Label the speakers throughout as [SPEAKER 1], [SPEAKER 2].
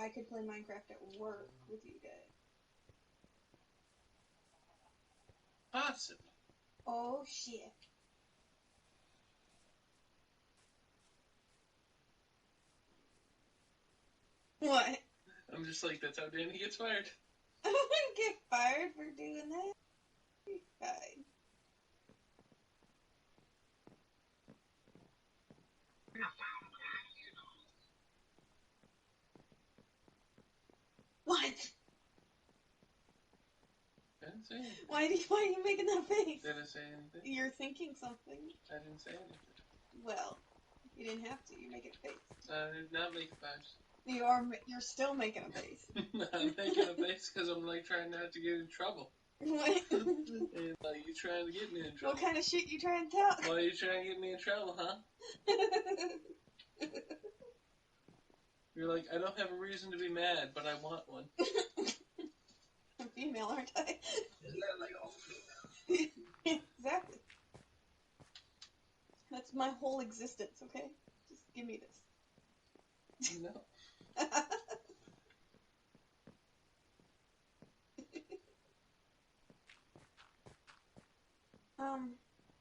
[SPEAKER 1] I could play Minecraft at work with you guys.
[SPEAKER 2] Possibly.
[SPEAKER 1] Oh shit. What?
[SPEAKER 2] I'm just like, that's how Danny gets fired.
[SPEAKER 1] I wouldn't get fired for doing that. You're fine. What?
[SPEAKER 2] I didn't say anything.
[SPEAKER 1] Why are you making that face?
[SPEAKER 2] Did I say anything?
[SPEAKER 1] You're thinking something.
[SPEAKER 2] I didn't say anything.
[SPEAKER 1] Well, you didn't have to. You're making a face.
[SPEAKER 2] I did not make a face.
[SPEAKER 1] You're still making a face.
[SPEAKER 2] I'm making a face because I'm like trying not to get in trouble.
[SPEAKER 1] What?
[SPEAKER 2] And like, you trying to get me in trouble.
[SPEAKER 1] What kind of shit you trying to tell?
[SPEAKER 2] Why are you trying to get me in trouble, huh? You're like, I don't have a reason to be mad, but I want one.
[SPEAKER 1] I'm female, aren't I?
[SPEAKER 3] Isn't that like all female?
[SPEAKER 1] Exactly. That's my whole existence, okay? Just give me this.
[SPEAKER 2] No.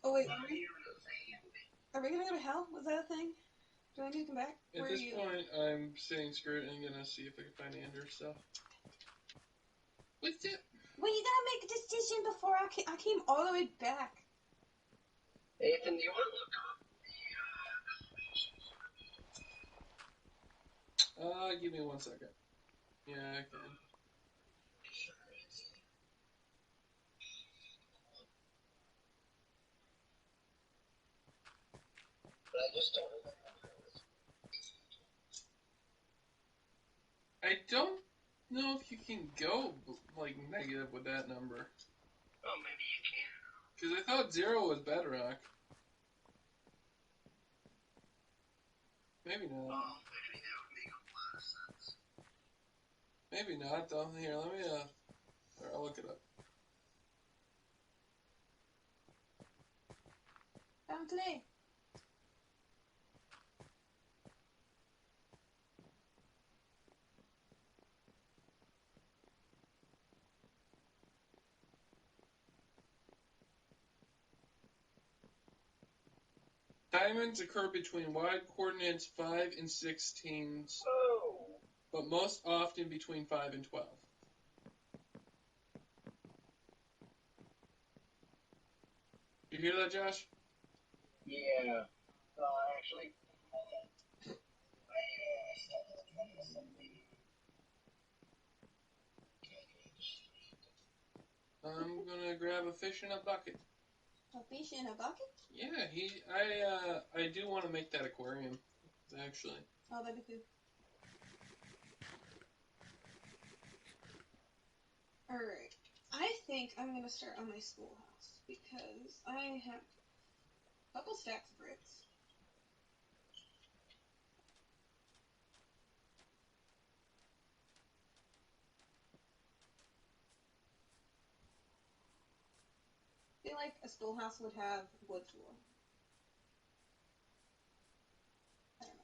[SPEAKER 1] Oh wait, are we gonna go to hell? Was that a thing? Do I need to come back?
[SPEAKER 2] At
[SPEAKER 1] Where
[SPEAKER 2] this
[SPEAKER 1] are you?
[SPEAKER 2] point, I'm saying screw it and gonna see if I can find Andrew stuff. What's it?
[SPEAKER 1] Well, you gotta make a decision before I came all the way back.
[SPEAKER 3] Ethan, do you want to look up?
[SPEAKER 2] Give me 1 second. Yeah, I can.
[SPEAKER 3] But I just don't remember.
[SPEAKER 2] I don't know if you can go, like, negative with that number.
[SPEAKER 3] Oh, maybe you can.
[SPEAKER 2] Because I thought 0 was bedrock. Maybe not.
[SPEAKER 3] Oh, maybe that would make a lot of sense.
[SPEAKER 2] Maybe not, though. Here, let me, I'll look it up.
[SPEAKER 1] Found today.
[SPEAKER 2] Diamonds occur between wide coordinates 5 and 16,
[SPEAKER 3] Oh.
[SPEAKER 2] but most often between 5 and 12. You hear that, Josh?
[SPEAKER 3] Yeah. Actually,
[SPEAKER 2] I'm gonna grab a fish in a bucket.
[SPEAKER 1] A fish in a bucket?
[SPEAKER 2] Yeah, I do want to make that aquarium, actually.
[SPEAKER 1] Oh, that'd be cool. Alright. I think I'm gonna start on my schoolhouse because I have a couple stacks of bricks. I feel like a schoolhouse would have wood floor. I don't know.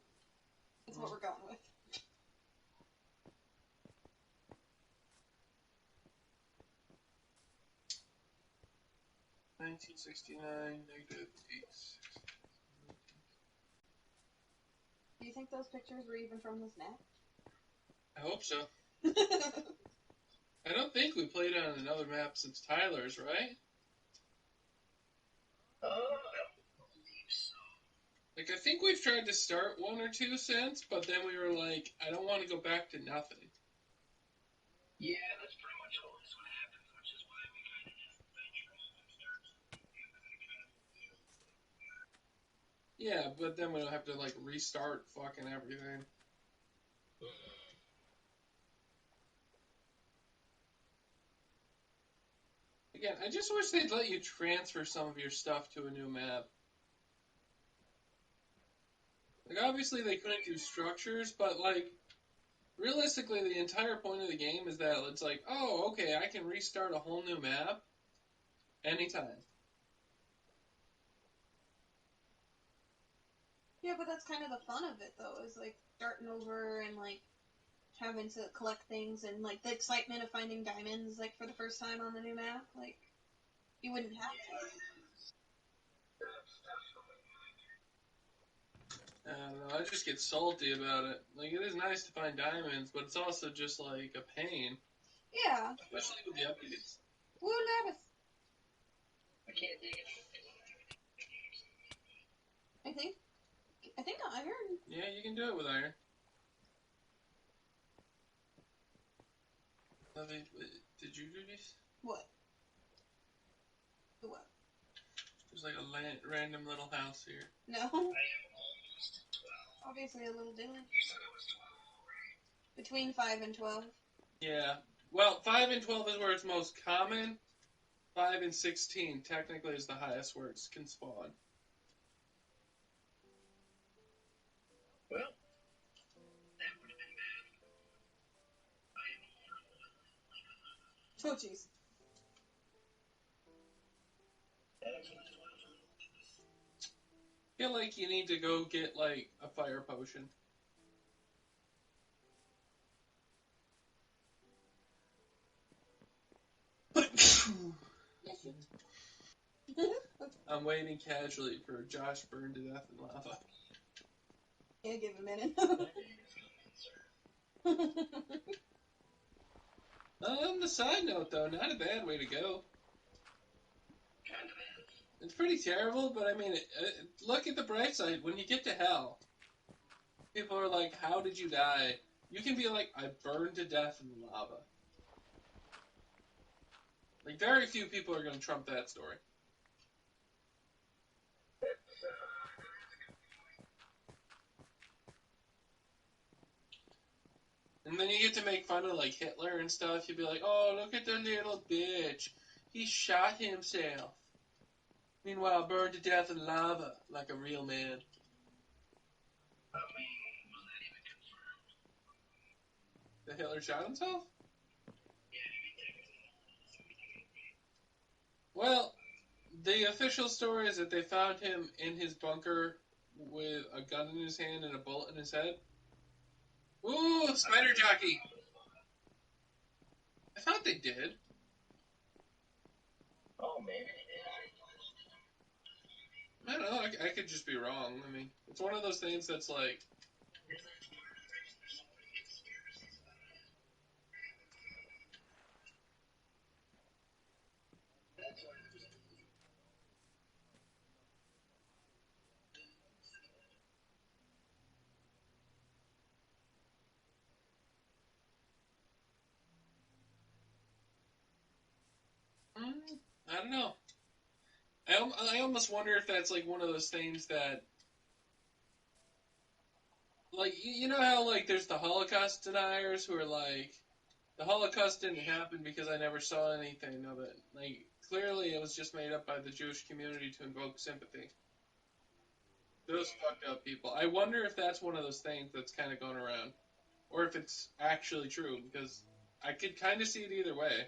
[SPEAKER 1] That's what we're going with.
[SPEAKER 2] -1969, -8.
[SPEAKER 1] Do you think those pictures were even from this map?
[SPEAKER 2] I hope so. I don't think we played on another map since Tyler's, right?
[SPEAKER 3] I don't believe so.
[SPEAKER 2] Like, I think we've tried to start one or two since, but then we were like, I don't want to go back to nothing.
[SPEAKER 3] Yeah, that's pretty much always what happens, which is why we kind of just venture off and start something new and then kind of fail.
[SPEAKER 2] Yeah, but then we'll have to, like, restart fucking everything. Again, I just wish they'd let you transfer some of your stuff to a new map. Like, obviously they couldn't do structures, but, like, realistically, the entire point of the game is that it's like, oh, okay, I can restart a whole new map anytime.
[SPEAKER 1] Yeah, but that's kind of the fun of it, though, is, like, starting over and, like, having to collect things and like the excitement of finding diamonds like for the first time on the new map. Like you wouldn't have to.
[SPEAKER 2] I don't know, I just get salty about it. Like, it is nice to find diamonds, but it's also just, like, a pain.
[SPEAKER 1] Yeah.
[SPEAKER 2] Especially with the updates.
[SPEAKER 1] Woo Nabbit.
[SPEAKER 3] I can't dig it.
[SPEAKER 1] I think iron.
[SPEAKER 2] Yeah, you can do it with iron. Did you do these?
[SPEAKER 1] What? The what?
[SPEAKER 2] There's like a random little house here.
[SPEAKER 1] No.
[SPEAKER 3] I am almost 12.
[SPEAKER 1] Obviously a little different.
[SPEAKER 3] You said it was 12, right?
[SPEAKER 1] Between 5 and 12.
[SPEAKER 2] Yeah. Well, 5 and 12 is where it's most common. 5 and 16 technically is the highest where it can spawn.
[SPEAKER 3] Well, that would have been bad. I am
[SPEAKER 1] Oh jeez.
[SPEAKER 2] I feel like you need to go get, like, a fire potion. I'm waiting casually for Josh burned to death in lava.
[SPEAKER 1] Yeah, give a minute.
[SPEAKER 2] On the side note, though, not a bad way to go.
[SPEAKER 3] Kind of is.
[SPEAKER 2] It's pretty terrible, but I mean, look at the bright side. When you get to hell, people are like, how did you die? You can be like, I burned to death in lava. Like, very few people are going to trump that story. And then you get to make fun of, like, Hitler and stuff. You'd be like, oh, look at the little bitch. He shot himself. Meanwhile, burned to death in lava like a real man.
[SPEAKER 3] I mean, was that even confirmed?
[SPEAKER 2] That Hitler shot himself?
[SPEAKER 3] Yeah, I mean, technically.
[SPEAKER 2] Well, the official story is that they found him in his bunker with a gun in his hand and a bullet in his head. Ooh, spider jockey! I thought they did.
[SPEAKER 3] Oh, maybe.
[SPEAKER 2] I don't know, I could just be wrong. I mean, it's one of those things that's like, I don't know. I almost wonder if that's like one of those things that, like, you know how, like, there's the Holocaust deniers who are like, the Holocaust didn't happen because I never saw anything of it. Like, clearly it was just made up by the Jewish community to invoke sympathy. Those fucked up people. I wonder if that's one of those things that's kind of going around. Or if it's actually true, because I could kind of see it either way.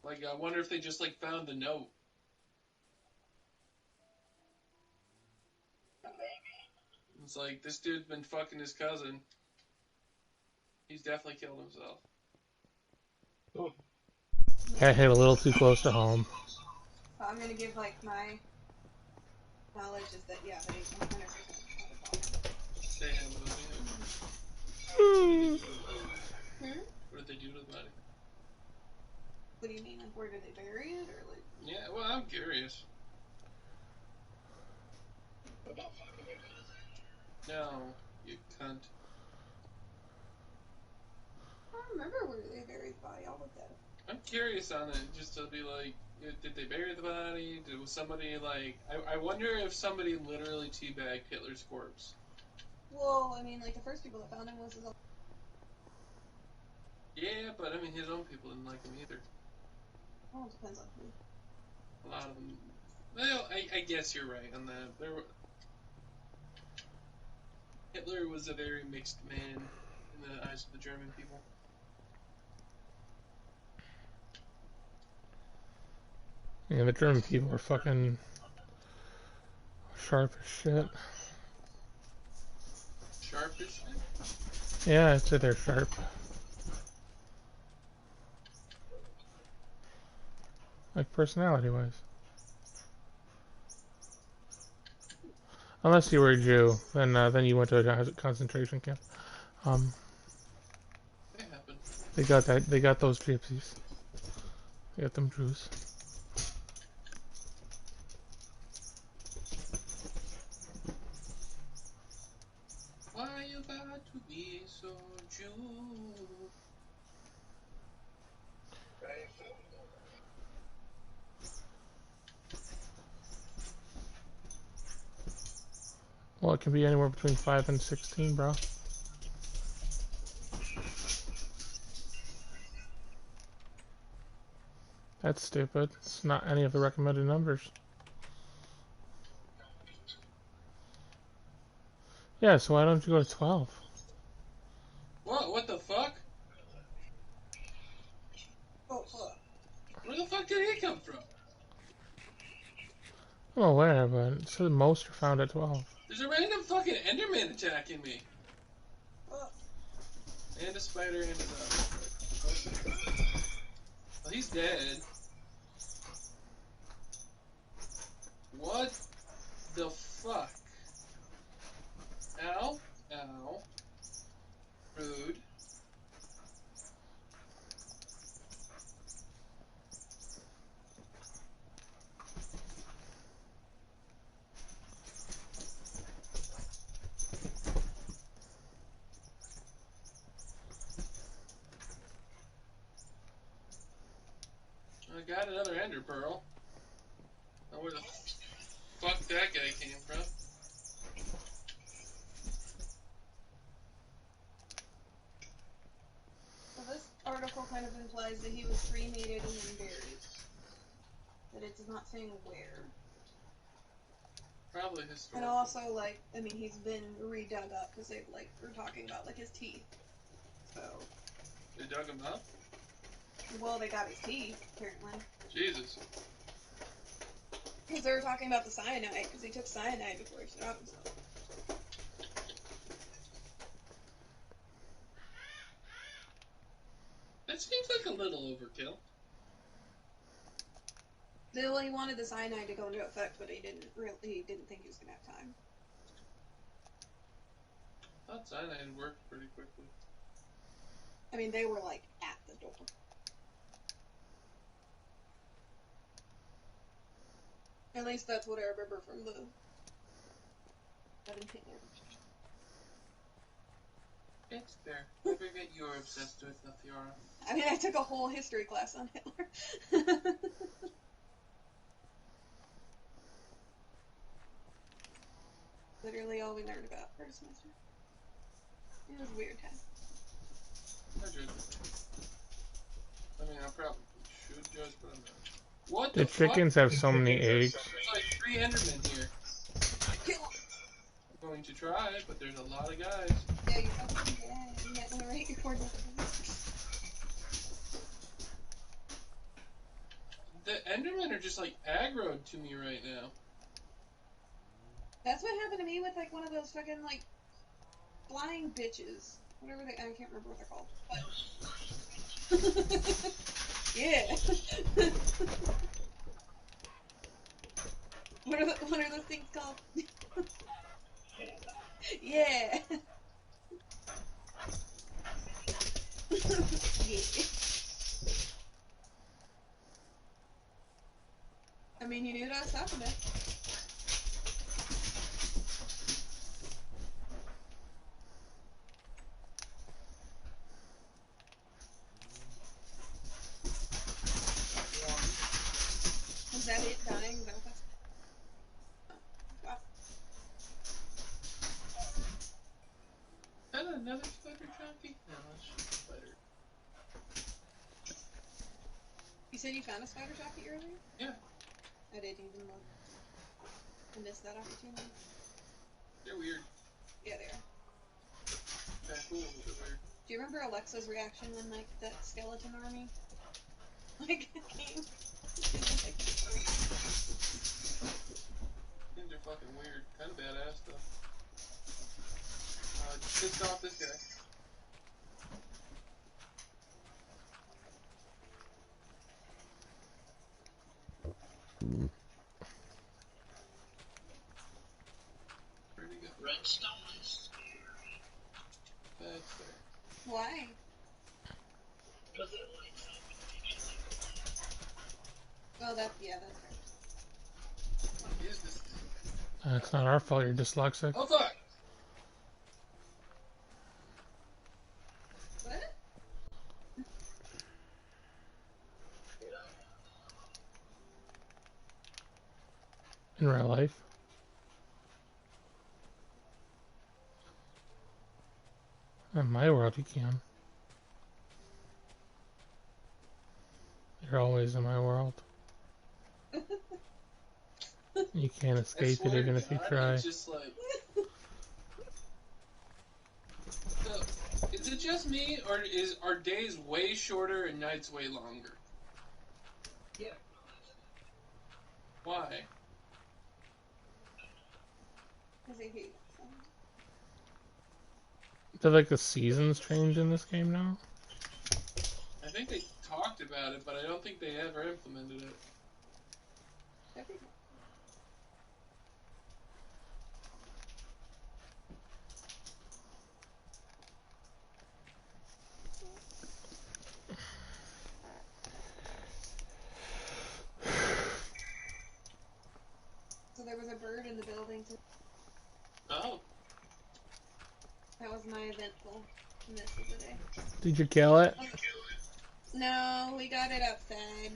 [SPEAKER 2] Like, I wonder if they just, like, found the note. It's like, this dude's been fucking his cousin. He's definitely killed himself.
[SPEAKER 4] That hit a little too close to home.
[SPEAKER 1] I'm gonna give like my knowledge is that yeah, they 100%.
[SPEAKER 2] They have What did they do to the body?
[SPEAKER 1] What do you mean? Like where did they bury it or like?
[SPEAKER 2] Yeah, well, I'm curious.
[SPEAKER 3] About fucking your cousin.
[SPEAKER 2] No, you cunt.
[SPEAKER 1] I don't remember where they buried the body. I'll look that up.
[SPEAKER 2] I'm curious on it, just to be like, did they bury the body? Was somebody like... I wonder if somebody literally teabagged Hitler's corpse.
[SPEAKER 1] Well, I mean, like the first people that found him was his own.
[SPEAKER 2] Yeah, but I mean, his own people didn't like him either.
[SPEAKER 1] Well, it depends on who.
[SPEAKER 2] A lot of them... Well, I guess you're right on that. Hitler was a very mixed man in the eyes of the German people.
[SPEAKER 4] Yeah, the German people are fucking sharp as shit.
[SPEAKER 2] Sharp as shit?
[SPEAKER 4] Yeah, I'd say they're sharp. Like personality-wise. Unless you were a Jew, then you went to a concentration camp.
[SPEAKER 2] That happened.
[SPEAKER 4] They got that. They got those gypsies. They got them Jews.
[SPEAKER 2] Why you got to be so Jew?
[SPEAKER 4] Well, it can be anywhere between 5 and 16, bro. That's stupid. It's not any of the recommended numbers. Yeah, so why don't you go to 12?
[SPEAKER 2] What? What the fuck?
[SPEAKER 1] Oh, fuck.
[SPEAKER 2] Where the fuck did he come from?
[SPEAKER 4] I'm aware, but it says most are found at 12.
[SPEAKER 2] There's a random fucking Enderman attacking me.
[SPEAKER 1] Fuck.
[SPEAKER 2] And a spider and a zombie. Well, he's dead. What the fuck? Ow. Ow. Rude. I got another ender pearl. Now where the fuck that guy came from?
[SPEAKER 1] So this article kind of implies that he was cremated and then buried. But it's not saying where.
[SPEAKER 2] Probably
[SPEAKER 1] And
[SPEAKER 2] historical.
[SPEAKER 1] also, like, I mean, he's been redug up because they, like, were talking about, like, his teeth. So,
[SPEAKER 2] They dug him up?
[SPEAKER 1] well, they got his teeth, apparently.
[SPEAKER 2] Jesus.
[SPEAKER 1] Because they were talking about the cyanide, because he took cyanide before he shot himself.
[SPEAKER 2] That seems like a little overkill.
[SPEAKER 1] Well, he wanted the cyanide to go into effect, but he didn't think he was gonna have time.
[SPEAKER 2] I thought cyanide worked pretty quickly.
[SPEAKER 1] I mean, they were, like, at the door. At least that's what I remember from the... I didn't think
[SPEAKER 2] It's fair. I forget you were obsessed with the Fiora.
[SPEAKER 1] I mean, I took a whole history class on Hitler. Literally all we learned about first semester. It was a weird time.
[SPEAKER 2] I judge it. I mean, I probably should judge, but I'm not. What
[SPEAKER 4] The
[SPEAKER 2] the fuck?
[SPEAKER 4] chickens have so many eggs.
[SPEAKER 2] There's like 3 Endermen here.
[SPEAKER 1] Kill him!
[SPEAKER 2] I'm going to try, but there's a lot of guys.
[SPEAKER 1] Yeah, you fucking you might want to rate your coordinates.
[SPEAKER 2] The Endermen are just like aggroed to me right now.
[SPEAKER 1] That's what happened to me with like one of those fucking like flying bitches. Whatever they, I can't remember what they're called. But... yeah. What are those things called? Yeah. Yeah. I mean, you knew what I was talking about. Is that it dying? Is that what that's... Oh, wow.
[SPEAKER 2] Is that another spider jockey? No, that's just a spider.
[SPEAKER 1] You said you found a spider jockey earlier?
[SPEAKER 2] Yeah.
[SPEAKER 1] I didn't even look. I missed that opportunity.
[SPEAKER 2] They're weird.
[SPEAKER 1] Yeah, they are.
[SPEAKER 2] They're cool, but they're weird.
[SPEAKER 1] Do you remember Alexa's reaction when, like, that skeleton army, like, came?
[SPEAKER 2] Things are fucking weird. Kind of badass though. Just pissed off this guy. Where'd he go?
[SPEAKER 3] Redstone is scary.
[SPEAKER 2] That's there.
[SPEAKER 1] Why?
[SPEAKER 3] Because it lights up and makes you think of
[SPEAKER 1] Oh, that's right.
[SPEAKER 2] What is this thing?
[SPEAKER 4] It's not our fault you're dyslexic.
[SPEAKER 2] Oh fuck!
[SPEAKER 1] What?
[SPEAKER 4] In real life. In my world, you can. You're always in my world. You can't
[SPEAKER 2] I
[SPEAKER 4] escape it
[SPEAKER 2] swear
[SPEAKER 4] even
[SPEAKER 2] to
[SPEAKER 4] if you
[SPEAKER 2] God,
[SPEAKER 4] try.
[SPEAKER 2] It's just like. So, is it just me, or are days way shorter and nights way longer?
[SPEAKER 3] Yeah.
[SPEAKER 2] Why?
[SPEAKER 1] Because I hate them.
[SPEAKER 4] Did like the seasons change in this game now?
[SPEAKER 2] I think they talked about it, but I don't think they ever implemented it.
[SPEAKER 1] Everything. So there was a bird in the building.
[SPEAKER 2] Oh,
[SPEAKER 1] That was my eventfulness of the day.
[SPEAKER 4] Did you kill it?
[SPEAKER 1] No, we got it outside.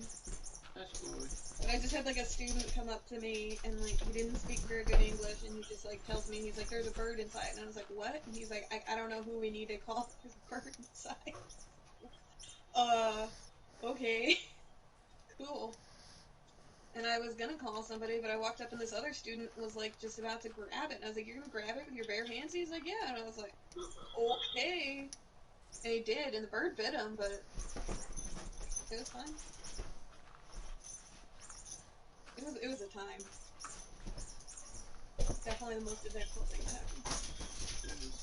[SPEAKER 2] that's cool.
[SPEAKER 1] But I just had like a student come up to me and like he didn't speak very good English and he just like tells me, he's like, there's a bird inside, and I was like, what? And he's like, I don't know who we need to call, there's a bird inside. Okay. Cool. And I was gonna call somebody, but I walked up and this other student was like just about to grab it, and I was like, you're gonna grab it with your bare hands? He's like, yeah. And I was like, okay. And he did, and the bird bit him, but it was fine. It was a time. Definitely the most eventful thing that happened.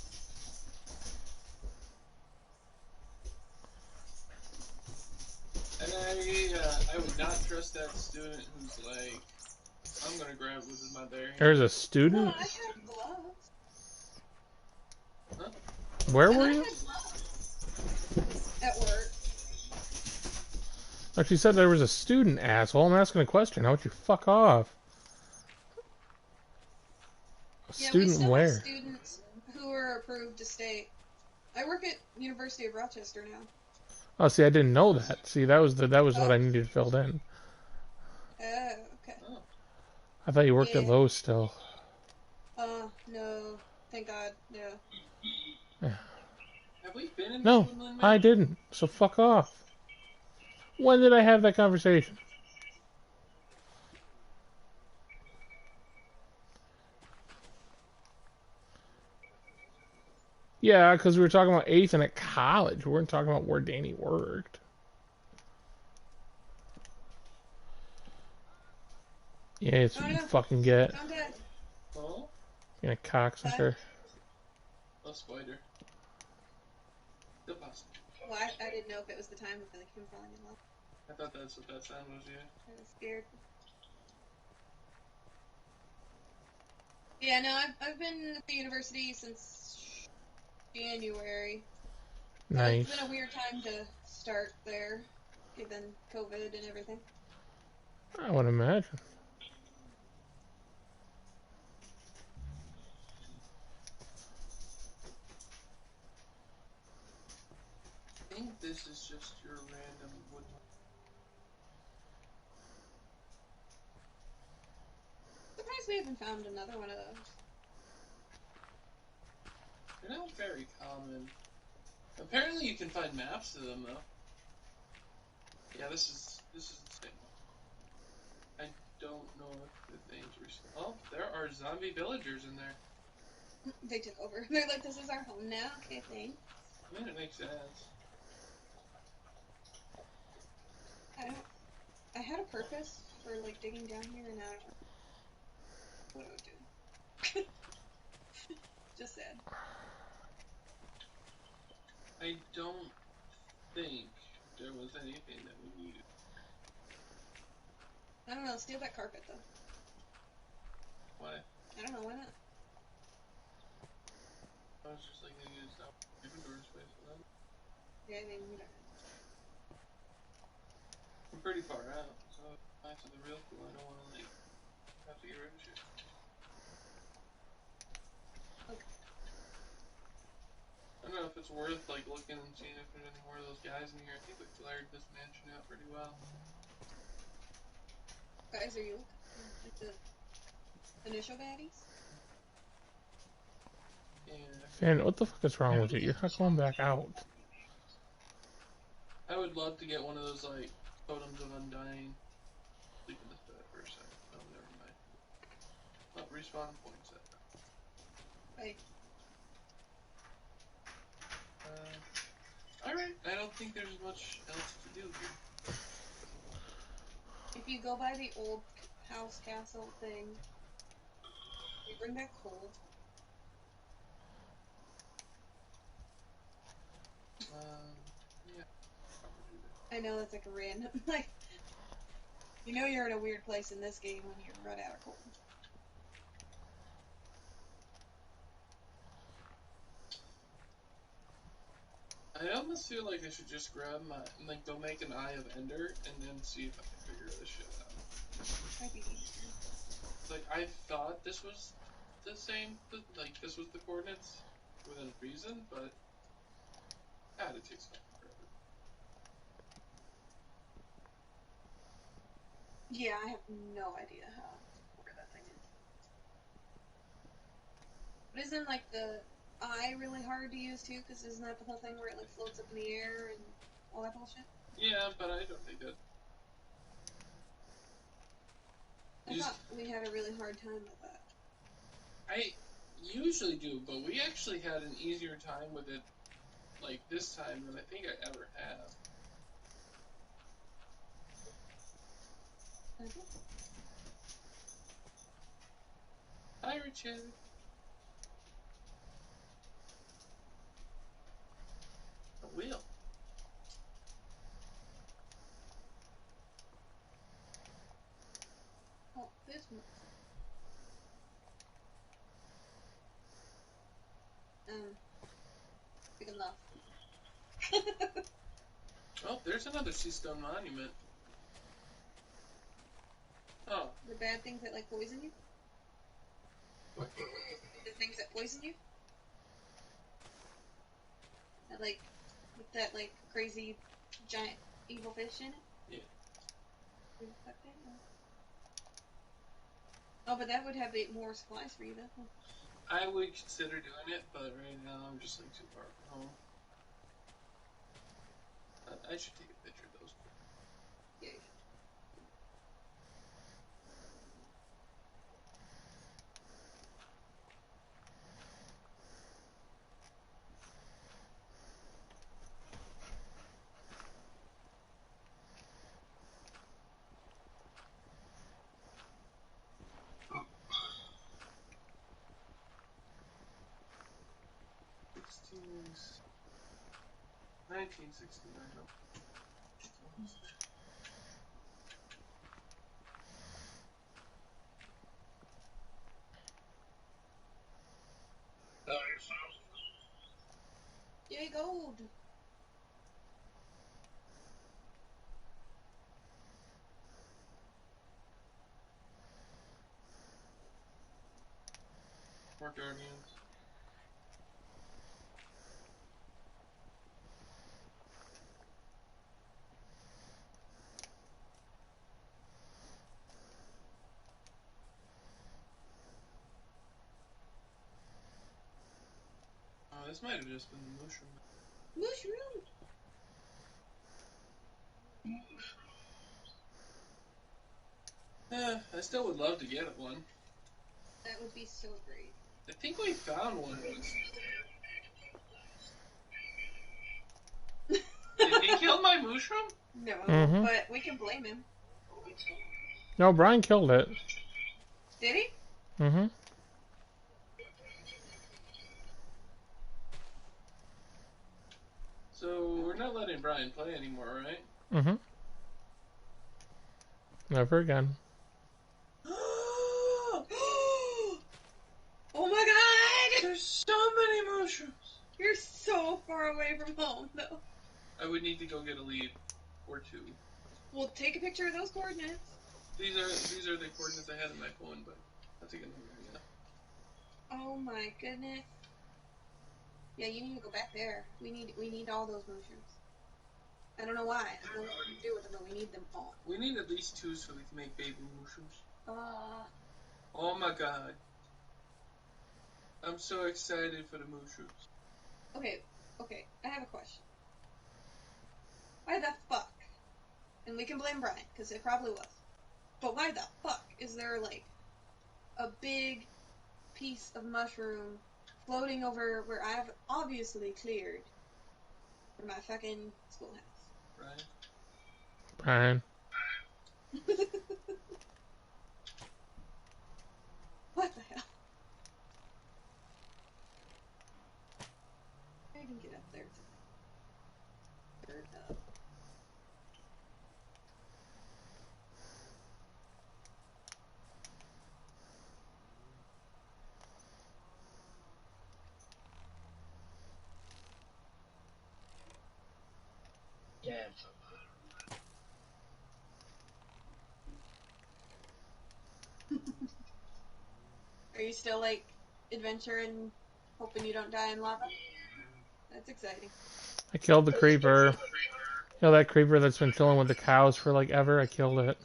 [SPEAKER 2] And I would not trust that student who's like, I'm gonna grab it with my bare hands.
[SPEAKER 4] There's a
[SPEAKER 1] Well,
[SPEAKER 4] student?
[SPEAKER 1] I had gloves.
[SPEAKER 2] Huh?
[SPEAKER 4] Where
[SPEAKER 1] And
[SPEAKER 4] were
[SPEAKER 1] I
[SPEAKER 4] you?
[SPEAKER 1] had gloves. At work.
[SPEAKER 4] Like she said there was a student, asshole. I'm asking a question. How about you fuck off? A
[SPEAKER 1] Yeah, we
[SPEAKER 4] student
[SPEAKER 1] still have
[SPEAKER 4] where?
[SPEAKER 1] students who are approved to stay. I work at University of Rochester now.
[SPEAKER 4] Oh, see, I didn't know that. See, that was what I needed filled in.
[SPEAKER 1] Oh, okay.
[SPEAKER 4] I thought you worked at
[SPEAKER 1] Yeah.
[SPEAKER 4] Lowe's still.
[SPEAKER 1] No. Thank God, no.
[SPEAKER 2] Have we been in
[SPEAKER 4] No,
[SPEAKER 2] the Woodland
[SPEAKER 4] I
[SPEAKER 2] Mansion?
[SPEAKER 4] didn't. So fuck off. When did I have that conversation? Yeah, because we were talking about Ethan at college. We weren't talking about where Danny worked. Yeah, it's what you fucking get.
[SPEAKER 1] I'm dead.
[SPEAKER 2] Oh,
[SPEAKER 4] Being a cocksucker.
[SPEAKER 2] a spider. The bus.
[SPEAKER 1] Well, I didn't know if it was the time of him falling in love.
[SPEAKER 2] I thought that's what that sound was, yeah.
[SPEAKER 1] I was scared. Yeah, no, I've been at the university since January.
[SPEAKER 4] Nice.
[SPEAKER 1] It's been a weird time to start there, given COVID and everything.
[SPEAKER 4] I would imagine.
[SPEAKER 2] I think this is just your random woodland.
[SPEAKER 1] Surprised we haven't found another one of those.
[SPEAKER 2] They're not very common. Apparently you can find maps of them, though. Yeah, this is the same one. I don't know if the dangerous. Oh, there are zombie villagers in there.
[SPEAKER 1] They took over. They're like, this is our home now? Okay, thanks.
[SPEAKER 2] I mean, it makes sense.
[SPEAKER 1] I had a purpose for like digging down here, and I don't know what I would do. Just sad.
[SPEAKER 2] I don't think there was anything that we needed.
[SPEAKER 1] I don't know. Steal that carpet though.
[SPEAKER 2] Why?
[SPEAKER 1] I don't know. Why not?
[SPEAKER 2] I was just like, they used out Gryffindor space for that.
[SPEAKER 1] Yeah, I mean, we don't.
[SPEAKER 2] I'm pretty far out, so back to the real pool. I don't want to like have to get rid of shit.
[SPEAKER 1] Okay.
[SPEAKER 2] I don't know if it's worth like looking and seeing if there's any more of those guys in here. I think we cleared this mansion out pretty well.
[SPEAKER 1] Guys, are you like the initial baddies?
[SPEAKER 2] Yeah.
[SPEAKER 4] Finn, what the fuck is wrong with you? You're not going back out.
[SPEAKER 2] I would love to get one of those like totems of undying. Sleep in this bed for a second. Oh, never mind. Oh, respawn points at that.
[SPEAKER 1] Right.
[SPEAKER 2] Alright, I don't think there's much else to do here.
[SPEAKER 1] If you go by the old house castle thing, you bring back coal.
[SPEAKER 2] Yeah. Probably do that.
[SPEAKER 1] I know that's like a random, like, you know you're in a weird place in this game when you run out of coal.
[SPEAKER 2] I almost feel like I should just grab my, like, go make an Eye of Ender and then see if I can figure this shit out.
[SPEAKER 1] Might be easier.
[SPEAKER 2] Like, I thought this was the same, like, this was the coordinates within reason, but God, it takes fucking forever.
[SPEAKER 1] Yeah, I have no idea where that thing is. But isn't, like, the eye really hard to use, too? Because isn't that the whole thing where it, like, floats up in the air and all that bullshit?
[SPEAKER 2] Yeah, but I don't think that.
[SPEAKER 1] I thought we had a really hard time with that.
[SPEAKER 2] I usually do, but we actually had an easier time with it, like, this time than I think I ever have.
[SPEAKER 1] Okay.
[SPEAKER 2] Hi, Richard. A wheel.
[SPEAKER 1] Oh, this one. Big enough.
[SPEAKER 2] Oh, there's another Seastone monument. Oh.
[SPEAKER 1] The bad things that, like, poison you? The things that poison you? That, like, with that, like, crazy giant evil fish in it?
[SPEAKER 2] Yeah.
[SPEAKER 1] Oh, but that would have more supplies for you, though.
[SPEAKER 2] I would consider doing it, but right now I'm just like too far from home. I should take a picture of those.
[SPEAKER 1] Yeah.
[SPEAKER 2] Sixteen. 1969. No.
[SPEAKER 1] Yay, gold!
[SPEAKER 2] More Guardians. Oh, this might have just been the mushroom.
[SPEAKER 1] Mushroom!
[SPEAKER 2] Yeah, I still would love to get one.
[SPEAKER 1] That would be so great.
[SPEAKER 2] I think we found one once. Did he kill my mushroom?
[SPEAKER 1] No,
[SPEAKER 4] Mhm.
[SPEAKER 1] but we can blame him.
[SPEAKER 4] No, Brian killed it.
[SPEAKER 1] Did he?
[SPEAKER 4] Mm-hmm.
[SPEAKER 2] So we're not letting Brian play anymore, right?
[SPEAKER 4] Mm-hmm. Never again.
[SPEAKER 1] Oh my god!
[SPEAKER 2] There's so many mushrooms.
[SPEAKER 1] You're so far away from home, though.
[SPEAKER 2] I would need to go get a lead or two.
[SPEAKER 1] Well, take a picture of those coordinates.
[SPEAKER 2] These are the coordinates I had in my phone, but that's a good number, yeah.
[SPEAKER 1] Oh my goodness. Yeah, you need to go back there. We need all those mushrooms. I don't know why. I don't know what we can do with them, but we need them all.
[SPEAKER 2] We need at least two so we can make baby mushrooms.
[SPEAKER 1] Uh,
[SPEAKER 2] Oh my god. I'm so excited for the mushrooms.
[SPEAKER 1] okay, I have a question. Why the fuck? And we can blame Brian, because it probably was. But why the fuck is there, like, a big piece of mushroom floating over where I've obviously cleared for my fucking schoolhouse?
[SPEAKER 2] Right?
[SPEAKER 4] Brian.
[SPEAKER 1] What the hell? I can get up there to bird up.
[SPEAKER 3] Yeah.
[SPEAKER 1] Are you still, like, adventuring, hoping you don't die in lava? That's exciting.
[SPEAKER 4] I killed the creeper. You know that creeper that's been chilling with the cows for like ever? I killed it.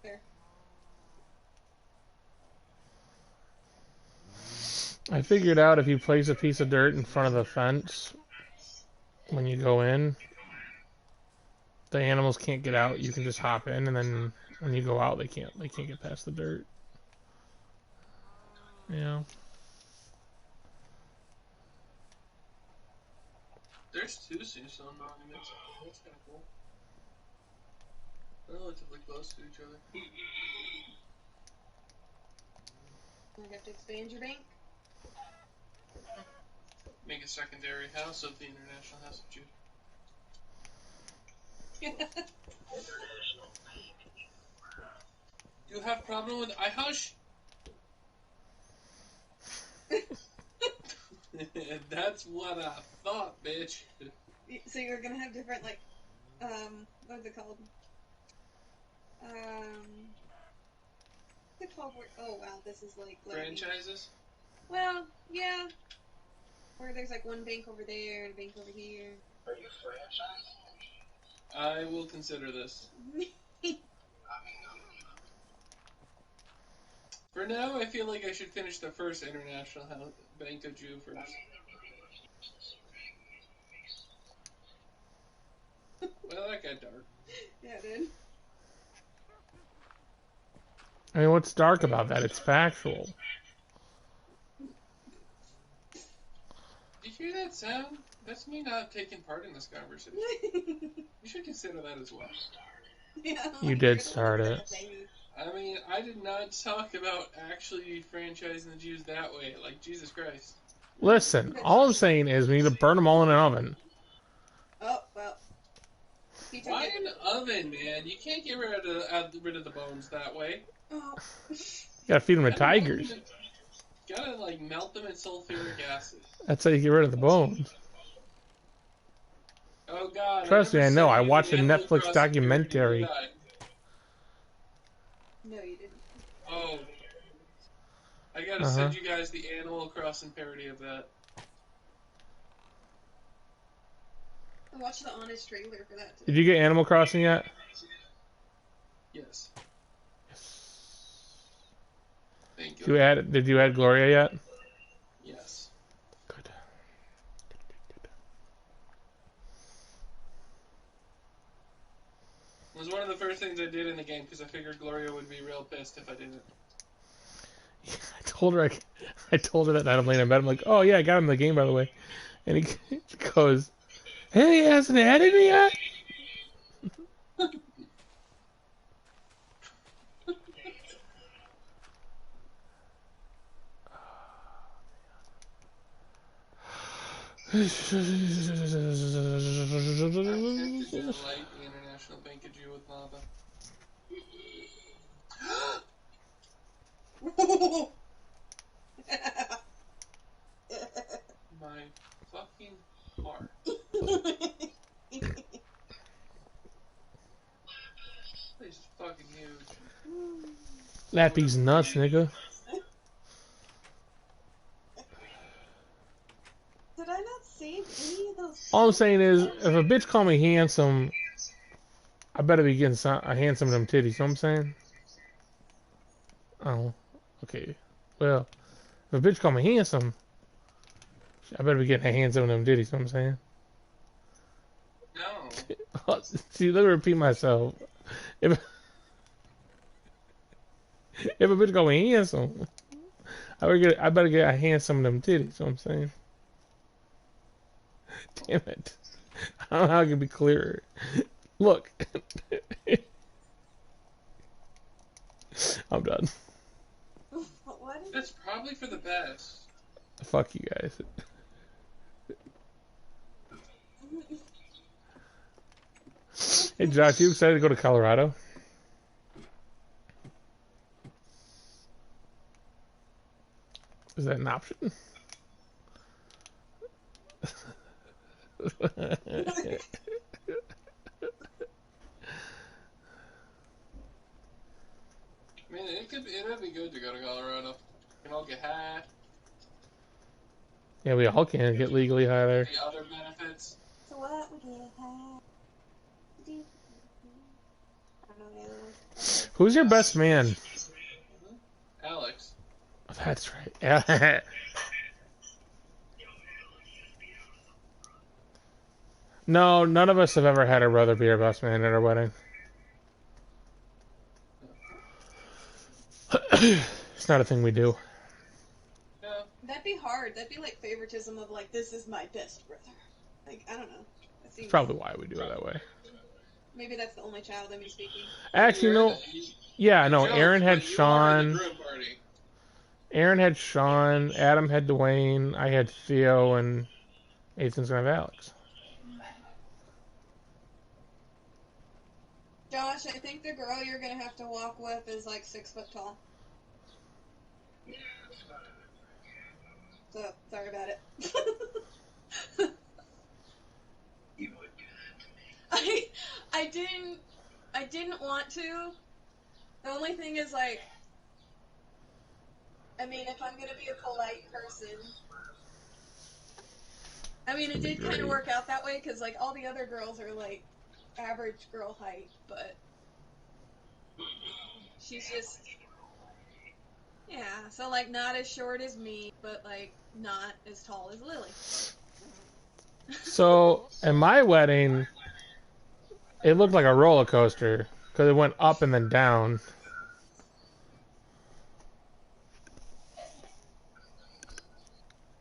[SPEAKER 1] Fair.
[SPEAKER 4] I figured out if you place a piece of dirt in front of the fence when you go in, the animals can't get out. You can just hop in, and then when you go out, they can't get past the dirt. Yeah.
[SPEAKER 2] There's two Tombstone monuments. That's kind of cool. They're relatively close to each other.
[SPEAKER 1] I have to expand your bank.
[SPEAKER 2] Make a secondary house of the International House of Jude. You have problem with I hush? That's what I thought, bitch.
[SPEAKER 1] So you're gonna have different, like, what is it called? What's it called? Oh wow, this is like
[SPEAKER 2] Franchises?
[SPEAKER 1] Well, yeah. Where there's like one bank over there and a bank over here.
[SPEAKER 3] Are you franchising?
[SPEAKER 2] I will consider this. For now, I feel like I should finish the first International Bank of Jew first. Well, that got dark.
[SPEAKER 1] Yeah, it did.
[SPEAKER 4] I mean, what's dark about that? It's factual.
[SPEAKER 2] You hear that sound? That's me not taking part in this conversation. You should consider that as well.
[SPEAKER 1] Yeah,
[SPEAKER 4] You did start it.
[SPEAKER 2] I mean, I did not talk about actually franchising the Jews that way. Like, Jesus Christ.
[SPEAKER 4] Listen, all I'm saying is we need to burn them all in an oven.
[SPEAKER 1] Oh, well.
[SPEAKER 2] Why an oven, man? You can't get rid of the bones that way.
[SPEAKER 1] Oh.
[SPEAKER 4] You gotta feed them to tigers.
[SPEAKER 2] Gotta, like, melt them in sulfuric acid.
[SPEAKER 4] That's how you get rid of the bones.
[SPEAKER 2] Oh, God.
[SPEAKER 4] Trust me, I know. I watched a Netflix documentary.
[SPEAKER 1] No, you didn't.
[SPEAKER 2] Oh. I gotta send you guys the Animal Crossing parody of that.
[SPEAKER 1] I watched the Honest trailer for that too.
[SPEAKER 4] Did you get Animal Crossing yet?
[SPEAKER 2] Yes. Thank you.
[SPEAKER 4] Did you add Gloria yet?
[SPEAKER 2] Yes.
[SPEAKER 4] Good.
[SPEAKER 2] It was one of the first things I did in the game because I figured Gloria would be real pissed if I didn't.
[SPEAKER 4] Yeah, I told her I told her that night I'm laying in bed. I'm like, oh yeah, I got him in the game by the way, and he goes, hey, he hasn't added me yet.
[SPEAKER 2] It's gonna light the international bankage with lava. My fucking heart. This is fucking huge.
[SPEAKER 4] Lappy's nuts, nigga.
[SPEAKER 1] Did I not save any of those?
[SPEAKER 4] All I'm saying is, if a bitch call me handsome, I better be getting a handsome them titties. You know what I'm saying? Oh, okay. Well, if a bitch call me handsome, I better be getting a handsome them titties. You know what I'm saying?
[SPEAKER 2] No.
[SPEAKER 4] See, let me repeat myself. If a bitch call me handsome, I better get a handsome them titties. You know what I'm saying? Damn it. I don't know how I can be clearer. Look. I'm done.
[SPEAKER 1] What is
[SPEAKER 2] That's probably for the best.
[SPEAKER 4] Fuck you guys. Hey Josh, you excited to go to Colorado? Is that an option?
[SPEAKER 2] I mean, it'd be good to go to Colorado. We can all get high.
[SPEAKER 4] Yeah, we all can get legally high there.
[SPEAKER 2] The other benefits.
[SPEAKER 1] So what we get high? I don't know the other ones.
[SPEAKER 4] Who's your best man?
[SPEAKER 2] Alex.
[SPEAKER 4] Oh, that's right. No, none of us have ever had our brother be our best man at our wedding. It's not a thing we do.
[SPEAKER 2] Yeah.
[SPEAKER 1] That'd be hard. That'd be like favoritism of like, this is my best brother. Like, I don't know. That seems,
[SPEAKER 4] Probably why we do it that way.
[SPEAKER 1] maybe that's the only child of me speaking.
[SPEAKER 4] Actually, no. Yeah, no. Aaron had Sean. Aaron had Sean. Adam had Dwayne. I had Theo, and Ethan's gonna have Alex.
[SPEAKER 1] Josh, I think the girl you're gonna have to walk with is like 6 foot tall. So sorry about it.
[SPEAKER 3] You would do that to me.
[SPEAKER 1] I didn't want to. The only thing is like, I mean, if I'm gonna be a polite person, I mean, it did kind of work out that way because like all the other girls are like average girl height, but she's just, yeah, so like not as short as me, but like not as tall as Lily.
[SPEAKER 4] So, at my wedding, it looked like a roller coaster because it went up and then down.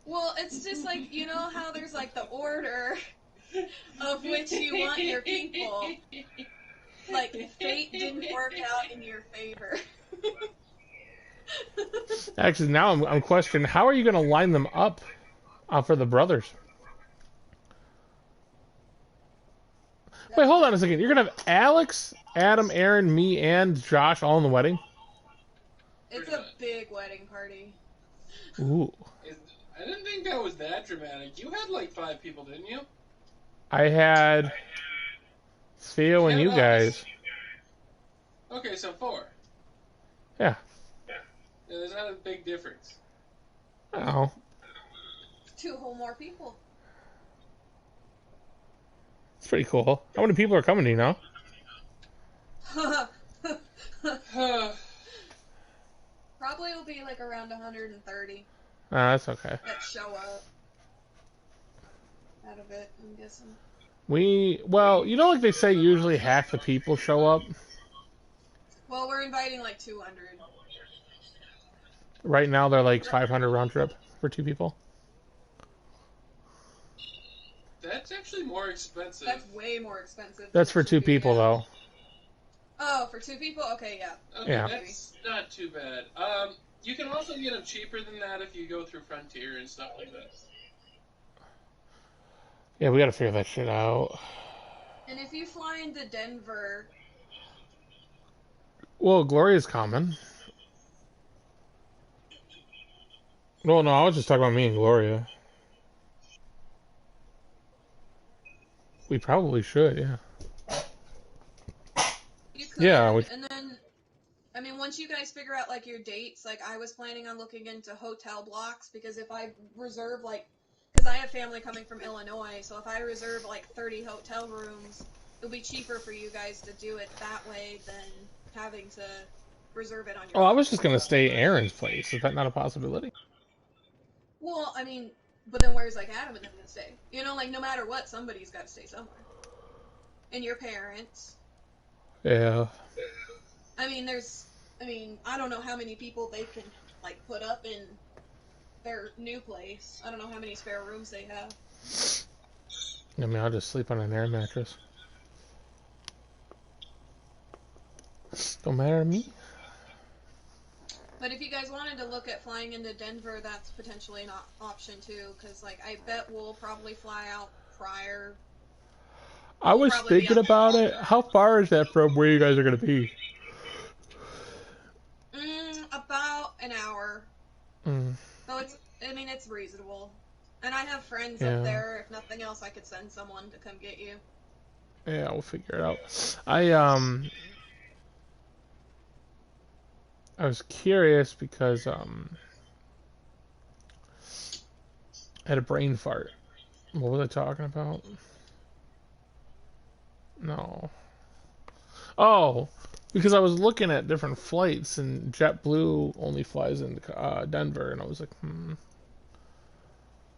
[SPEAKER 1] Well, it's just like, you know how there's like the order of which you want your people. Like, fate didn't work out in your favor.
[SPEAKER 4] Actually, now I'm questioning how are you going to line them up for the brothers? Wait, hold on a second. You're going to have Alex, Adam, Aaron, me, and Josh all in the wedding?
[SPEAKER 1] It's a big wedding party.
[SPEAKER 4] Ooh.
[SPEAKER 2] I didn't think that was that dramatic. You had like 5 people, didn't you?
[SPEAKER 4] I had Theo and you guys.
[SPEAKER 2] Okay, so 4.
[SPEAKER 4] Yeah.
[SPEAKER 2] Yeah, there's not a big difference.
[SPEAKER 4] Oh.
[SPEAKER 1] 2 whole more people.
[SPEAKER 4] It's pretty cool. How many people are coming, do you know?
[SPEAKER 1] Probably will be like around 130
[SPEAKER 4] That's okay.
[SPEAKER 1] that show up out of it, I'm guessing.
[SPEAKER 4] Well, you know, like they say, usually half the people show up.
[SPEAKER 1] Well, we're inviting like 200.
[SPEAKER 4] Right now they're like 500 round trip for 2 people.
[SPEAKER 2] That's actually more expensive.
[SPEAKER 1] That's way more expensive.
[SPEAKER 4] That's
[SPEAKER 1] than
[SPEAKER 4] for
[SPEAKER 1] it
[SPEAKER 4] 2
[SPEAKER 1] should be,
[SPEAKER 4] people
[SPEAKER 1] yeah.
[SPEAKER 4] though.
[SPEAKER 1] Oh, for 2 people? Okay, yeah.
[SPEAKER 2] Okay,
[SPEAKER 4] Yeah.
[SPEAKER 2] that's not too bad. You can also get them cheaper than that if you go through Frontier and stuff like that.
[SPEAKER 4] Yeah, we gotta figure that shit out.
[SPEAKER 1] And if you fly into Denver,
[SPEAKER 4] Well, Gloria's coming. Well, no, I was just talking about me and Gloria. We probably should, yeah.
[SPEAKER 1] you could.
[SPEAKER 4] Yeah,
[SPEAKER 1] And then, I mean, once you guys figure out, like, your dates, like, I was planning on looking into hotel blocks, because if I reserve, like, because I have family coming from Illinois, so if I reserve, like, 30 hotel rooms, it'll be cheaper for you guys to do it that way than having to reserve it on your
[SPEAKER 4] Oh, I
[SPEAKER 1] own.
[SPEAKER 4] was just gonna stay at Aaron's place. Is that not a possibility?
[SPEAKER 1] Well, I mean, but then where's, like, Adam and them gonna stay? You know, like, no matter what, somebody's got to stay somewhere. And your parents.
[SPEAKER 4] Yeah.
[SPEAKER 1] I mean, I don't know how many people they can, like, put up in their new place. I don't know how many spare rooms they have.
[SPEAKER 4] I mean, I'll just sleep on an air mattress. Don't matter to me.
[SPEAKER 1] But if you guys wanted to look at flying into Denver, that's potentially an option too, because, like, I bet we'll probably fly out prior.
[SPEAKER 4] I was
[SPEAKER 1] probably be
[SPEAKER 4] thinking
[SPEAKER 1] up
[SPEAKER 4] about
[SPEAKER 1] there.
[SPEAKER 4] it. How far is that from where you guys are gonna be?
[SPEAKER 1] About an hour.
[SPEAKER 4] Mm,
[SPEAKER 1] So it's reasonable. And I have friends
[SPEAKER 4] Yeah.
[SPEAKER 1] up there. If nothing else, I could send someone to come get you.
[SPEAKER 4] yeah, we'll figure it out. I was curious because I had a brain fart. What was I talking about? No. Oh, because I was looking at different flights, and JetBlue only flies into Denver, and I was like,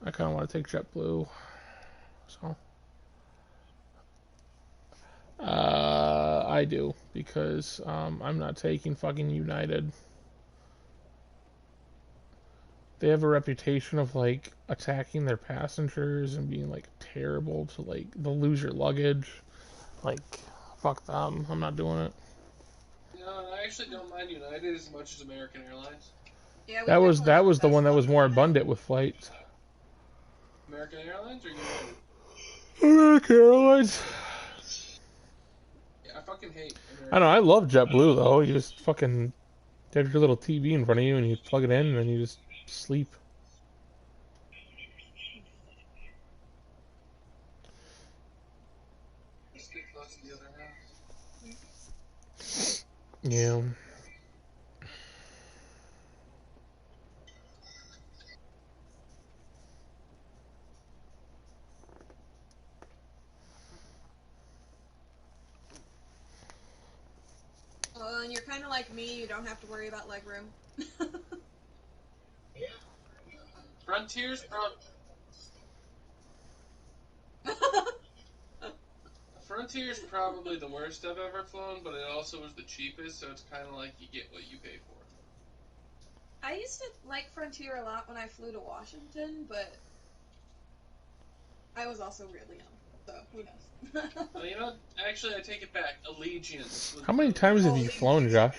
[SPEAKER 4] I kind of want to take JetBlue. So, I do, because I'm not taking fucking United. They have a reputation of, like, attacking their passengers and being, like, terrible to, like, they'll lose your luggage. Like, fuck them. I'm not doing it.
[SPEAKER 2] No, I actually don't mind United as much as American Airlines.
[SPEAKER 1] Yeah, we
[SPEAKER 4] That was
[SPEAKER 1] definitely have
[SPEAKER 4] the one that
[SPEAKER 1] best
[SPEAKER 4] was
[SPEAKER 1] luck
[SPEAKER 4] more
[SPEAKER 1] with that.
[SPEAKER 4] abundant with flights.
[SPEAKER 2] American Airlines or United?
[SPEAKER 4] American Airlines.
[SPEAKER 2] Yeah, I fucking hate American.
[SPEAKER 4] I know. I love JetBlue though. You just fucking have your little TV in front of you, and you plug it in, and then you just sleep.
[SPEAKER 2] Let's get close to the other house.
[SPEAKER 4] Yeah.
[SPEAKER 1] Well, and you're kind of like me. You don't have to worry about legroom.
[SPEAKER 2] Frontier's Frontier's probably the worst I've ever flown, but it also was the cheapest, so it's kind of like you get what you pay for.
[SPEAKER 1] I used to like Frontier a lot when I flew to Washington, but I was also really young, so who knows?
[SPEAKER 2] Well, you know, actually, I take it back. Allegiance. was
[SPEAKER 4] How many
[SPEAKER 2] the-
[SPEAKER 4] times have you flown, Josh?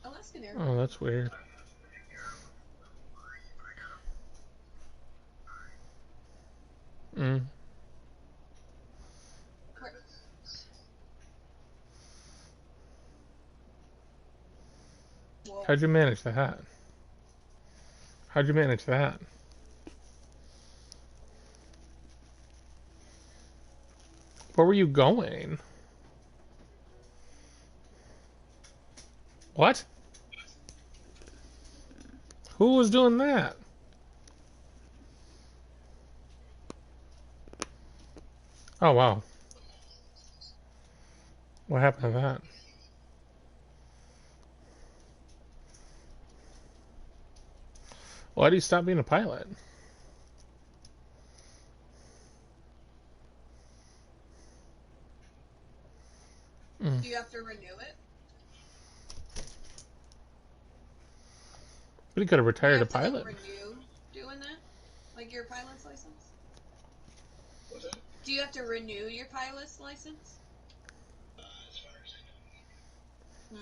[SPEAKER 1] Alaskan Air.
[SPEAKER 4] Oh, that's weird. Mm.
[SPEAKER 1] Whoa.
[SPEAKER 4] How'd you manage that? How'd you manage that? Where were you going? What? Who was doing that? Oh, wow. What happened to that? Why did he stop being a pilot?
[SPEAKER 1] Do you have to renew it?
[SPEAKER 4] But he could have
[SPEAKER 1] Do you
[SPEAKER 4] retired a
[SPEAKER 1] have to, like,
[SPEAKER 4] pilot.
[SPEAKER 1] renew doing that? Like your pilot's license?
[SPEAKER 3] What's that?
[SPEAKER 1] Do you have to renew your pilot's license?
[SPEAKER 3] As far as I know.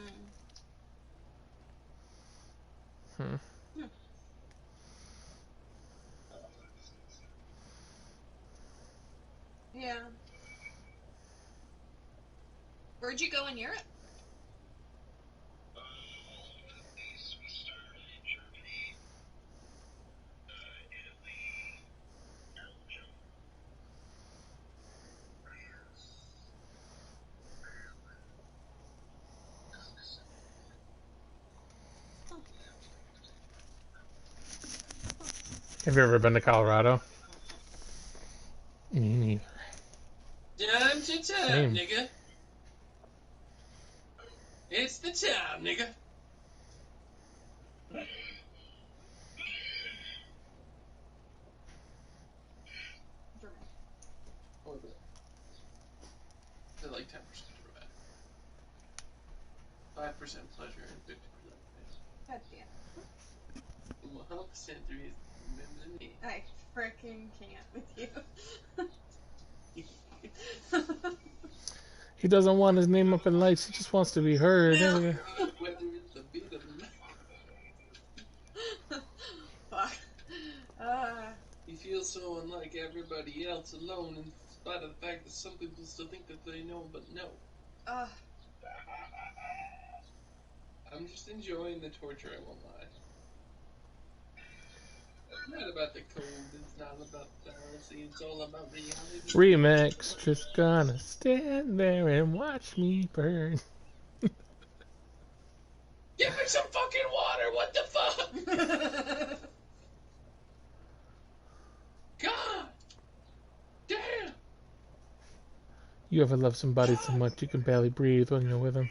[SPEAKER 1] Hmm.
[SPEAKER 4] Hmm.
[SPEAKER 1] Yeah. Where'd you go in Europe?
[SPEAKER 3] We started in Germany, Italy, Belgium, France,
[SPEAKER 4] Have you ever been to Colorado? Me neither.
[SPEAKER 2] Time to time,
[SPEAKER 4] Same.
[SPEAKER 2] nigga. It's the time, nigga. Or the- They're like 10% dramatic. 5% pleasure and 50% pain.
[SPEAKER 1] God damn.
[SPEAKER 2] 100% reason. Remember me.
[SPEAKER 1] I freaking can't with you.
[SPEAKER 4] He doesn't want his name up in lights. He just wants to be heard.
[SPEAKER 1] Yeah.
[SPEAKER 2] Whether it's the beat of the night.
[SPEAKER 1] Fuck.
[SPEAKER 2] He feels so unlike everybody else, alone, in spite of the fact that some people still think that they know, but no. I'm just enjoying the torture, I won't lie. It's not about the code, it's not about fallacy, it's all about reality.
[SPEAKER 4] Remix. Just gonna stand there and watch me burn.
[SPEAKER 2] Give me some fucking water, what the fuck? God! Damn!
[SPEAKER 4] You ever love somebody so much you can barely breathe when you're with them?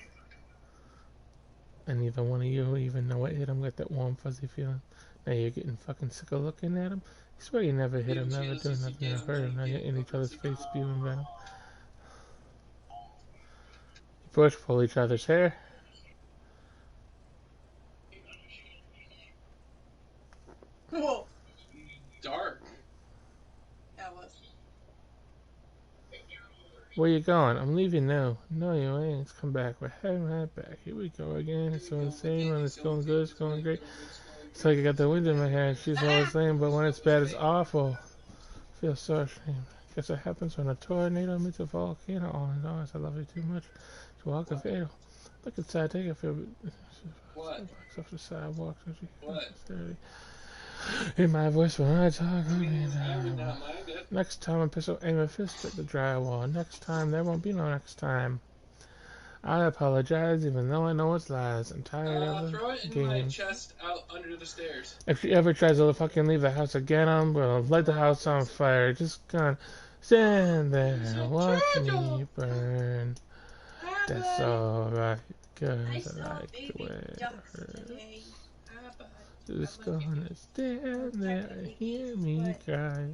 [SPEAKER 4] And neither one of you even know what hit him with that warm, fuzzy feeling. Now you're getting fucking sick of looking at him. You swear you never hit him, never doing nothing to hurt him. Now you're in each other's face, spewing venom. You push, pull each other's hair.
[SPEAKER 1] Whoa.
[SPEAKER 2] Dark.
[SPEAKER 1] That was.
[SPEAKER 4] Where you going? I'm leaving now. No, you ain't. Let's come back. We're heading right back. Here we go again. It's all the same, and it's going good. It's going great. It's like I got the wind in my hair, and she's all the same, but when it's bad, it's awful. I feel so ashamed. Guess it happens when a tornado meets a volcano. All indoors. I love you too much to walk a fatal. Look inside, take a feel.
[SPEAKER 2] What?
[SPEAKER 4] Box off the sidewalk.
[SPEAKER 2] What?
[SPEAKER 4] In my voice when I talk.
[SPEAKER 2] I would not mind it.
[SPEAKER 4] Next time I aim a fist at the drywall. Next time there won't be no next time. I apologize even though I know it's lies. I'm tired of
[SPEAKER 2] Throw
[SPEAKER 4] the
[SPEAKER 2] it in my
[SPEAKER 4] game.
[SPEAKER 2] chest out under the stairs.
[SPEAKER 4] If she ever tries to fucking leave the house again, I'm gonna light the house on fire. Just gonna stand there and watch me burn. That's alright, cause I like the way it hurts. Just gonna stand there and hear me cry.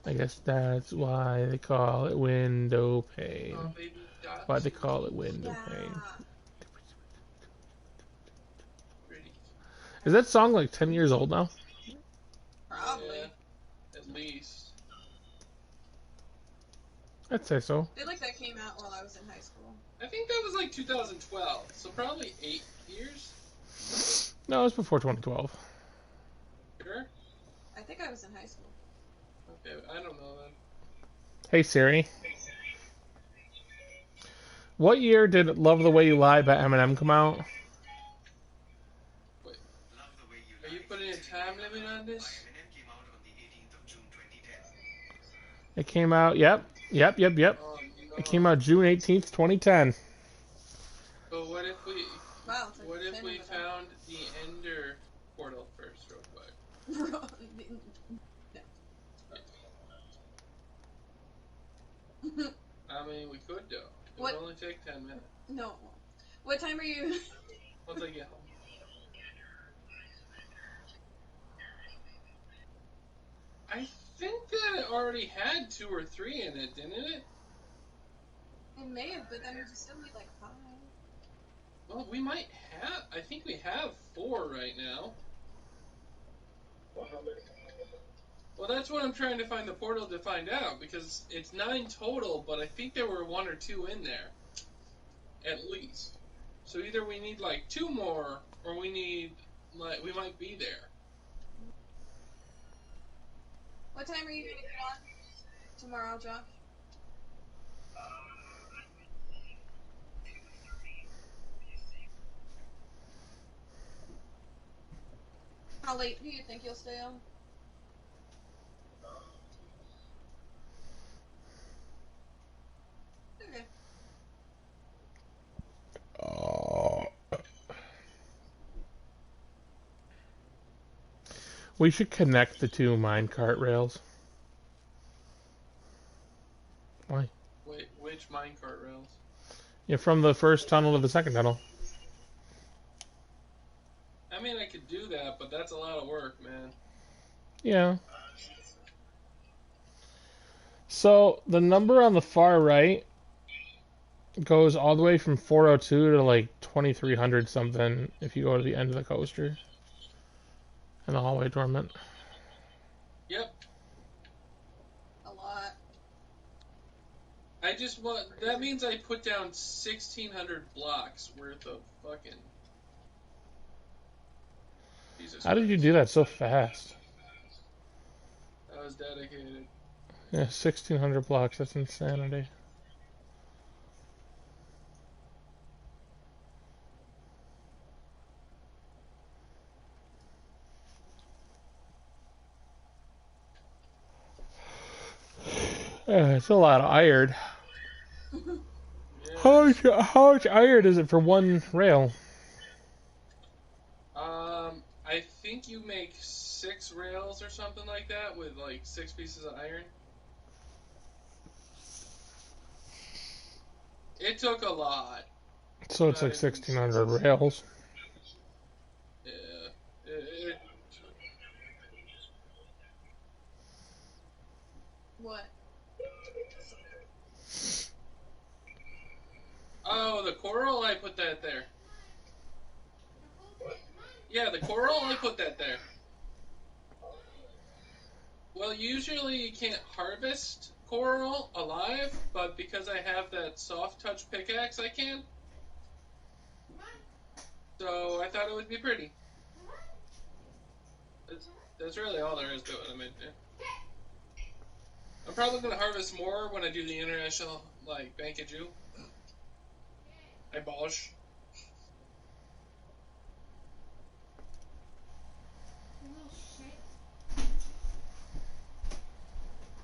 [SPEAKER 4] I guess that's why they call it window pane.
[SPEAKER 2] Oh, baby,
[SPEAKER 4] Why they call it window pane.
[SPEAKER 2] Pretty.
[SPEAKER 4] Is that song like 10 years old now?
[SPEAKER 1] Probably.
[SPEAKER 2] Yeah, at least.
[SPEAKER 4] I'd say so.
[SPEAKER 1] I feel like that came out while I was in high school.
[SPEAKER 2] I think that was like 2012, so probably 8 years.
[SPEAKER 4] No, it was before 2012.
[SPEAKER 2] Sure.
[SPEAKER 1] I think I was in high school.
[SPEAKER 2] Okay, I don't know then.
[SPEAKER 4] Hey Siri. What year did Love the Way You Lie by Eminem come out?
[SPEAKER 2] Wait. Are you putting a time limit on this?
[SPEAKER 4] It came out, yep.
[SPEAKER 2] Oh, no.
[SPEAKER 4] It came out June 18th, 2010.
[SPEAKER 2] But what if we...
[SPEAKER 1] Wow. It's like
[SPEAKER 2] What if
[SPEAKER 1] 10
[SPEAKER 2] we
[SPEAKER 1] of
[SPEAKER 2] found the Ender portal first, real quick?
[SPEAKER 1] them.
[SPEAKER 2] I mean, we could do. It
[SPEAKER 1] What?
[SPEAKER 2] would only take 10 minutes.
[SPEAKER 1] No. What time are you?
[SPEAKER 2] Once I get home. I think that it already had 2 or 3 in it, didn't it?
[SPEAKER 1] It may have, but then we just still need like 5.
[SPEAKER 2] Well, we might have. I think we have 4 right now.
[SPEAKER 3] Well, how many?
[SPEAKER 2] Well, that's what I'm trying to find the portal to find out, because it's 9 total, but I think there were 1 or 2 in there, at least. So either we need like 2 more, or we we might be there.
[SPEAKER 1] What time are you gonna get on tomorrow, Josh? How late do you think you'll stay on? Okay.
[SPEAKER 4] We should connect the 2 minecart rails. Why?
[SPEAKER 2] Wait, which minecart rails?
[SPEAKER 4] Yeah, from the first tunnel to the second tunnel.
[SPEAKER 2] I mean, I could do that, but that's a lot of work, man.
[SPEAKER 4] Yeah. So the number on the far right goes all the way from 402 to like 2300 something if you go to the end of the coaster. And the hallway dormant.
[SPEAKER 2] Yep.
[SPEAKER 1] A lot.
[SPEAKER 2] I just want. That means I put down 1,600 blocks worth of fucking. Jesus
[SPEAKER 4] How did you
[SPEAKER 2] Christ.
[SPEAKER 4] do that so fast?
[SPEAKER 2] I was dedicated.
[SPEAKER 4] Yeah, 1600 blocks. That's insanity. It's a lot of iron.
[SPEAKER 2] Yeah.
[SPEAKER 4] How much iron is it for one rail?
[SPEAKER 2] I think you make 6 rails or something like that with like 6 pieces of iron. It took a lot.
[SPEAKER 4] So it's like 1600 rails.
[SPEAKER 2] Yeah.
[SPEAKER 1] What?
[SPEAKER 2] Oh, the coral, I put that there. Yeah, the coral, I put that there. Well, usually you can't harvest coral alive, but because I have that soft touch pickaxe, I can. So I thought it would be pretty. That's really all there is to it. I mean, yeah. I'm probably gonna harvest more when I do the international Bank of Jew. I bosh.